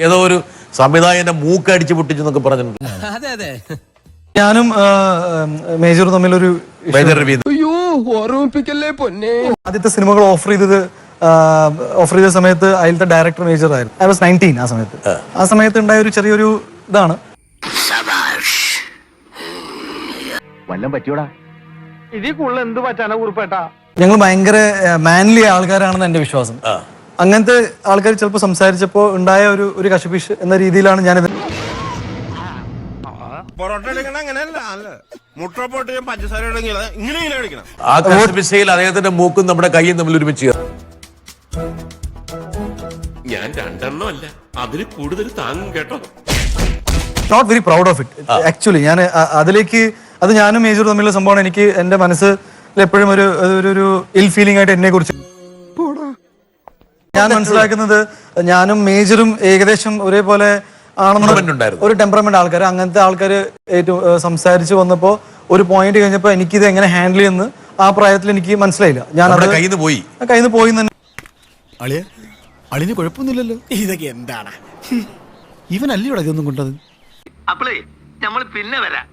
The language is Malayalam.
ഏതോ ഒരു സംവിധായകന്റെ മൂക്ക് അടിച്ചു പൊട്ടിച്ചെന്നൊക്കെ പറഞ്ഞിട്ടുണ്ട്. അതെ അതെ, ഞാനും മേജറും തമ്മിലൊരു ആദ്യത്തെ സിനിമകൾ ഓഫർ ചെയ്ത സമയത്ത് അതിലത്തെ ഡയറക്ടർ മേജർ ആയിരുന്നു. ഐ വാസ് 19 ആ സമയത്ത്. ആ സമയത്ത് ഉണ്ടായ ഒരു ചെറിയൊരു ഇതാണ്. വല്ലം പറ്റിയോടാ, ഇതിൽ കൂടുതൽ എന്ത് പറ്റാനാ കുറിപ്പേട്ടാ? ഞങ്ങൾ ഭയങ്കര മാൻലി ആൾക്കാരാണെന്ന് എന്റെ വിശ്വാസം. അങ്ങനത്തെ ആൾക്കാർ ചിലപ്പോൾ സംസാരിച്ചപ്പോ ഉണ്ടായ ഒരു കശപിശ് എന്ന രീതിയിലാണ് ഞാനിത്. ആ കശപിശയിൽ അദ്ദേഹത്തിന്റെ മൂക്കും നമ്മുടെ കൈയും തമ്മിൽ ഒരുമിച്ച് ഞാൻ രണ്ടെണ്ണം അല്ല അതിൽ കൂടുതൽ താങ്ങും കേട്ടോ. Not very proud of it actually. ഞാൻ അതിലേക്ക് അത് ഞാനും മേജറും തമ്മിലുള്ള സംഭവമാണ്. എനിക്ക് എന്റെ മനസ്സിൽ എപ്പോഴും ഒരു ഇൽ ഫീലിംഗ് ആയിട്ട് എന്നെ കുറിച്ച് ഞാൻ മനസ്സിലാക്കുന്നത് ഞാനും മേജറും ഏകദേശം ഒരേപോലെ ആണെന്ന് ഒരു ടെമ്പറമെന്റ് ആൾക്കാർ. അങ്ങനത്തെ ആൾക്കാർ ഏറ്റവും സംസാരിച്ച് വന്നപ്പോ ഒരു പോയിന്റ് കഴിഞ്ഞപ്പോ എനിക്കിത് എങ്ങനെ ഹാൻഡിൽ ചെയ്യുന്ന ആ പ്രായത്തിൽ എനിക്ക് മനസ്സിലായില്ല. ഞാൻ കയ്യിൽ നിന്ന് പോയി തന്നെ. അളിന് കുഴപ്പമൊന്നുമില്ലല്ലോ. ഇതൊക്കെ എന്താണ് ഇവനല്ലേ ഇതൊന്നും കൊണ്ടത്? അപ്പളേ നമ്മൾ പിന്നെ വരാം.